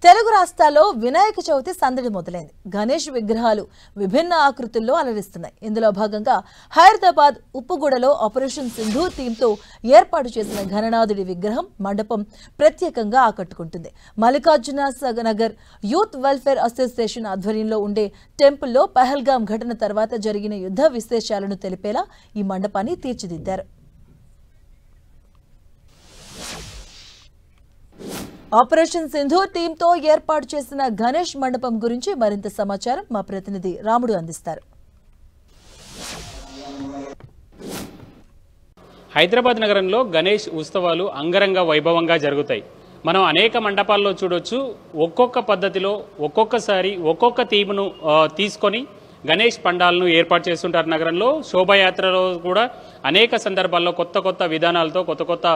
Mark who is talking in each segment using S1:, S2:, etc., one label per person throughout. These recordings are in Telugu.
S1: తెలుగు రాష్ట్రాల్లో వినాయక చవితి సందడి మొదలైంది. గణేష్ విగ్రహాలు విభిన్న ఆకృతుల్లో అలరిస్తున్నాయి. ఇందులో భాగంగా హైదరాబాద్ ఉప్పుగూడలో ఆపరేషన్ సింధూర్ థీమ్తో ఏర్పాటు చేసిన గణనాథుడి విగ్రహం మండపం ప్రత్యేకంగా ఆకట్టుకుంటుంది. Mallikarjuna Nagar youth welfare association ఆధ్వర్యంలో ఉండే టెంపుల్లో పహల్గాం ఘటన తర్వాత జరిగిన యుద్ధ విశేషాలను తెలిపేలా ఈ మండపాన్ని తీర్చిదిద్దారు. ఆపరేషన్ సింధూర్ టీంతో ఏర్పాటు చేసిన గణేష్ మండపం గురించి మరింత సమాచారం మా ప్రతినిధి రాముడు అందిస్తారు.
S2: హైదరాబాద్ నగరంలో గణేష్ ఉత్సవాలు అంగరంగ వైభవంగా జరుగుతాయి. మనం అనేక మండపాల్లో చూడొచ్చు. ఒక్కొక్క పద్ధతిలో ఒక్కొక్కసారి ఒక్కొక్క థీమ్ను తీసుకొని గణేష్ పండాలను ఏర్పాటు చేస్తుంటారు. నగరంలో శోభాయాత్రలో కూడా అనేక సందర్భాల్లో కొత్త కొత్త విధానాలతో కొత్త కొత్త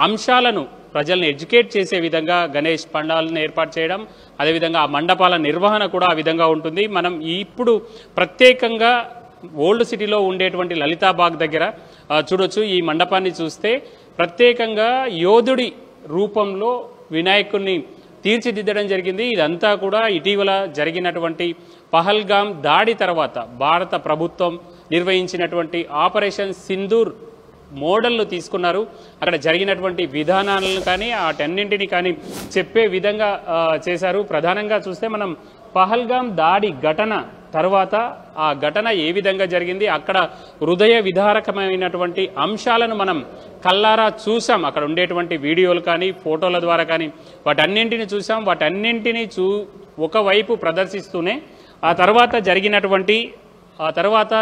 S2: అంశాలను ప్రజల్ని ఎడ్యుకేట్ చేసే విధంగా గణేష్ పండాలను ఏర్పాటు చేయడం, అదేవిధంగా ఆ మండపాల నిర్వహణ కూడా ఆ విధంగా ఉంటుంది. మనం ఇప్పుడు ప్రత్యేకంగా ఓల్డ్ సిటీలో ఉండేటువంటి లలితాబాగ్ దగ్గర చూడొచ్చు. ఈ మండపాన్ని చూస్తే ప్రత్యేకంగా యోధుడి రూపంలో వినాయకుడిని తీర్చిదిద్దడం జరిగింది. ఇదంతా కూడా ఇటీవల జరిగినటువంటి పహల్గాం దాడి తర్వాత భారత ప్రభుత్వం నిర్వహించినటువంటి ఆపరేషన్ సింధూర్ మోడల్ను తీసుకున్నారు. అక్కడ జరిగినటువంటి విధానాలను కానీ వాటన్నింటినీ కానీ చెప్పే విధంగా చేశారు. ప్రధానంగా చూస్తే మనం పహల్గాం దాడి ఘటన తర్వాత ఆ ఘటన ఏ విధంగా జరిగింది, అక్కడ హృదయ విదారకమైనటువంటి అంశాలను మనం కల్లారా చూసాం. అక్కడ ఉండేటువంటి వీడియోలు కానీ ఫోటోల ద్వారా కానీ వాటన్నింటినీ చూసాం. వాటన్నింటినీ ఒకవైపు ప్రదర్శిస్తూనే ఆ తర్వాత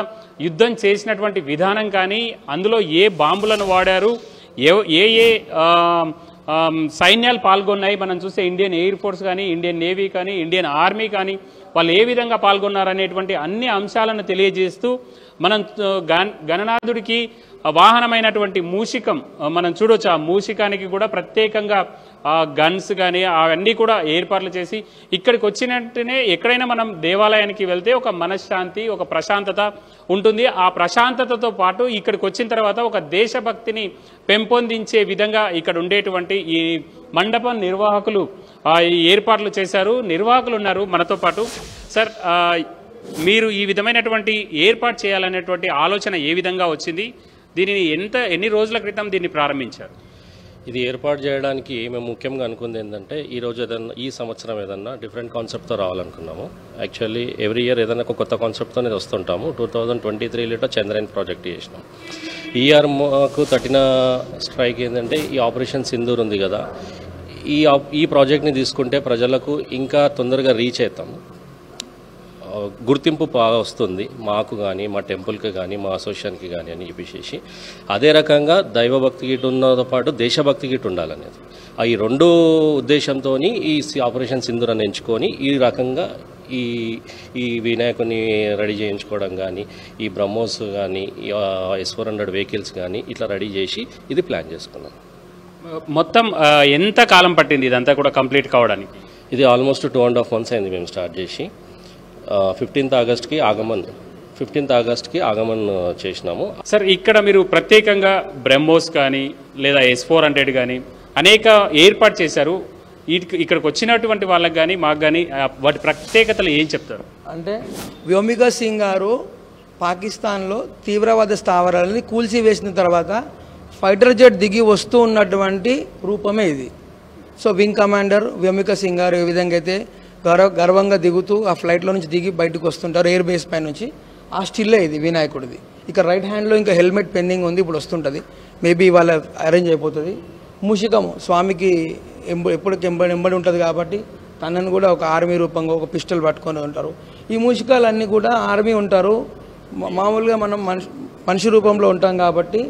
S2: యుద్ధం చేసినటువంటి విధానం కానీ, అందులో ఏ బాంబులను వాడారు, ఏ సైన్యాలు పాల్గొన్నాయి, మనం చూస్తే ఇండియన్ ఎయిర్ ఫోర్స్ కానీ, ఇండియన్ నేవీ కానీ, ఇండియన్ ఆర్మీ కానీ వాళ్ళు ఏ విధంగా పాల్గొన్నారనేటువంటి అన్ని అంశాలను తెలియజేస్తూ మనం గణనాథుడికి వాహనమైనటువంటి మూషికం మనం చూడొచ్చు. ఆ మూషికానికి కూడా ప్రత్యేకంగా గన్స్ కానీ అవన్నీ కూడా ఏర్పాట్లు చేసి ఇక్కడికి వచ్చినట్టునే ఎక్కడైనా మనం దేవాలయానికి వెళ్తే ఒక మనశ్శాంతి, ఒక ప్రశాంతత ఉంటుంది. ఆ ప్రశాంతతతో పాటు ఇక్కడికి వచ్చిన తర్వాత ఒక దేశభక్తిని పెంపొందించే విధంగా ఇక్కడ ఉండేటువంటి ఈ మండపం నిర్వాహకులు ఏర్పాట్లు చేశారు. నిర్వాహకులు ఉన్నారు మనతో పాటు. సార్, మీరు ఈ విధమైనటువంటి ఏర్పాటు చేయాలనేటువంటి ఆలోచన ఏ విధంగా వచ్చింది? దీనిని ఎన్ని రోజుల క్రితం దీన్ని ప్రారంభించారు?
S3: ఇది ఏర్పాటు చేయడానికి మేము ముఖ్యంగా అనుకుంది ఏంటంటే ఈ సంవత్సరం ఏదన్నా డిఫరెంట్ కాన్సెప్ట్తో రావాలనుకున్నాము. యాక్చువల్లీ ఎవ్రీ ఇయర్ ఏదైనా ఒక కొత్త కాన్సెప్ట్తోనే వస్తుంటాము. 2023లో చంద్రయాన్ ప్రాజెక్ట్ చేసినాం. ఈ ఇయర్ మాకు తట్టిన స్ట్రైక్ ఏంటంటే ఈ ఆపరేషన్ సింధూర్ ఉంది కదా, ఈ ప్రాజెక్ట్ని తీసుకుంటే ప్రజలకు ఇంకా తొందరగా రీచ్ అవుతాము, గుర్తింపు బాగా వస్తుంది మాకు కానీ, మా టెంపుల్కి కానీ, మా అసోసియేషన్కి కానీ అని చెప్పేసి అదే రకంగా దైవభక్తి గిట్ ఉన్నతో పాటు దేశభక్తి గిట్ ఉండాలనేది ఈ రెండు ఉద్దేశంతో ఈ ఆపరేషన్ సింధూర్ అని ఎంచుకొని ఈ రకంగా ఈ వినాయకుని రెడీ చేయించుకోవడం కానీ, ఈ బ్రహ్మోస్ కానీ, S400 వెహికల్స్ కానీ ఇట్లా రెడీ చేసి ఇది ప్లాన్ చేసుకున్నాం.
S2: మొత్తం ఎంత కాలం పట్టింది ఇదంతా కూడా కంప్లీట్ కావడానికి?
S3: ఇది ఆల్మోస్ట్ 2.5 months అయింది మేము స్టార్ట్ చేసి. 15th ఆగస్ట్కి ఆగమన్ చేసినాము.
S2: సార్, ఇక్కడ మీరు ప్రత్యేకంగా బ్రహ్మోస్ కానీ లేదా S400 కానీ అనేక ఏర్పాటు చేశారు. ఇక్కడికి వచ్చినటువంటి వాళ్ళకి కానీ మాకు కానీ వాటి ప్రత్యేకతలు ఏం చెప్తారు?
S4: అంటే వ్యోమిక సింగ్ గారు పాకిస్తాన్లో తీవ్రవాద స్థావరాలని కూల్చివేసిన తర్వాత ఫైటర్ జెట్ దిగి వస్తూ ఉన్నటువంటి రూపమే ఇది. So wing commander Vyomika Singh గారు ఏ విధంగా అయితే గర్వంగా దిగుతూ ఆ ఫ్లైట్లో నుంచి దిగి బయటకు వస్తుంటారు ఎయిర్ బేస్ పై నుంచి, ఆ స్టిల్లే ఇది వినాయకుడిది. ఇక రైట్ హ్యాండ్లో ఇంకా హెల్మెట్ పెండింగ్ ఉంది, ఇప్పుడు వస్తుంటుంది, మేబీ వాళ్ళ అరేంజ్ అయిపోతుంది. మూషికము స్వామికి ఎప్పటికి ఎంబడి ఉంటుంది కాబట్టి తనని కూడా ఒక ఆర్మీ రూపంగా ఒక పిస్టల్ పట్టుకొని ఉంటారు. ఈ మూషికాలన్నీ కూడా ఆర్మీ ఉంటారు. మామూలుగా మనం మనిషి రూపంలో ఉంటాం కాబట్టి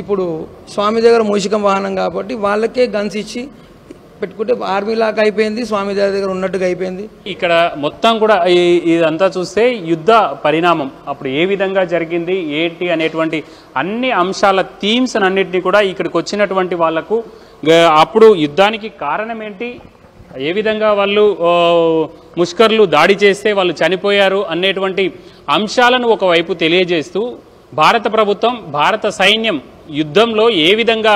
S4: ఇప్పుడు స్వామి దగ్గర మూషికం వాహనం కాబట్టి వాళ్ళకే గన్స్ ఇచ్చి పెట్టుకుంటే ఆర్మీ లాగా అయిపోయింది, స్వామి దగ్గర ఉన్నట్టుగా అయిపోయింది.
S2: ఇక్కడ మొత్తం కూడా ఇదంతా చూస్తే యుద్ధ పరిణామం అప్పుడు ఏ విధంగా జరిగింది ఏంటి అనేటువంటి అన్ని అంశాల థీమ్స్ అన్నింటినీ కూడా ఇక్కడికి వచ్చినటువంటి వాళ్లకు అప్పుడు యుద్ధానికి కారణం ఏంటి, ఏ విధంగా వాళ్ళు ముష్కర్లు దాడి చేస్తే వాళ్ళు చనిపోయారు అనేటువంటి అంశాలను ఒకవైపు తెలియజేస్తూ భారత ప్రభుత్వం, భారత సైన్యం యుద్ధంలో ఏ విధంగా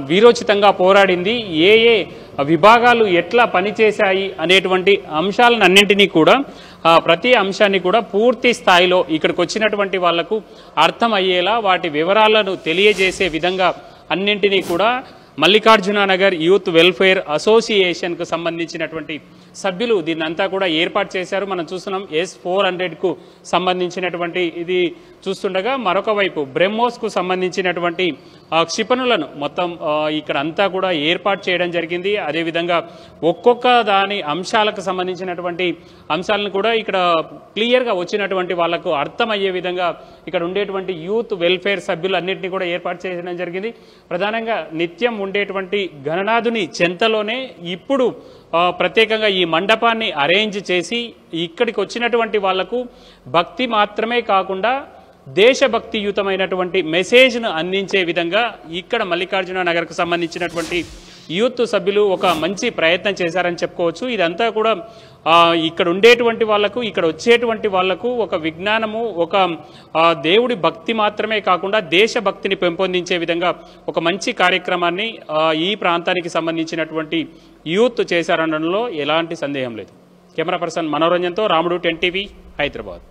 S2: వీరోచితంగా పోరాడింది, ఏ విభాగాలు ఎట్లా పనిచేశాయి అనేటువంటి అంశాలన్నింటినీ కూడా ప్రతి అంశాన్ని కూడా పూర్తి స్థాయిలో ఇక్కడికి వచ్చినటువంటి వాళ్లకు అర్థమయ్యేలా వాటి వివరాలను తెలియజేసే విధంగా అన్నింటినీ కూడా మల్లికార్జున నగర్ యూత్ వెల్ఫేర్ అసోసియేషన్కు సంబంధించినటువంటి సభ్యులు దీన్నంతా కూడా ఏర్పాటు చేశారు. మనం చూస్తున్నాం S400కు సంబంధించినటువంటి ఇది చూస్తుండగా మరొక వైపు బ్రహ్మోస్కు సంబంధించినటువంటి క్షిపణులను మొత్తం ఇక్కడ అంతా కూడా ఏర్పాటు చేయడం జరిగింది. అదేవిధంగా ఒక్కొక్క దాని అంశాలకు సంబంధించినటువంటి అంశాలను కూడా ఇక్కడ క్లియర్గా వచ్చినటువంటి వాళ్లకు అర్థమయ్యే విధంగా ఇక్కడ ఉండేటువంటి యూత్ వెల్ఫేర్ సభ్యులు అన్నింటినీ కూడా ఏర్పాటు చేయడం జరిగింది. ప్రధానంగా నిత్యం ఉండేటువంటి గణనాథుని చెంతలోనే ఇప్పుడు ప్రత్యేకంగా ఈ మండపాన్ని అరేంజ్ చేసి ఇక్కడికి వచ్చినటువంటి వాళ్లకు భక్తి మాత్రమే కాకుండా దేశభక్తియుతమైనటువంటి మెసేజ్ను అందించే విధంగా ఇక్కడ మల్లికార్జున నగర్కు సంబంధించినటువంటి యూత్ సభ్యులు ఒక మంచి ప్రయత్నం చేశారని చెప్పుకోవచ్చు. ఇదంతా కూడా ఇక్కడ ఉండేటువంటి వాళ్లకు ఇక్కడ వచ్చేటువంటి వాళ్లకు ఒక విజ్ఞానము ఒక దేవుడి భక్తి మాత్రమే కాకుండా దేశభక్తిని పెంపొందించే విధంగా ఒక మంచి కార్యక్రమాన్ని ఈ ప్రాంతానికి సంబంధించినటువంటి యూత్ చేశారనడంలో ఎలాంటి సందేహం లేదు. కెమెరా పర్సన్ మనోరంజన్తో రాముడు 10 TV హైదరాబాద్.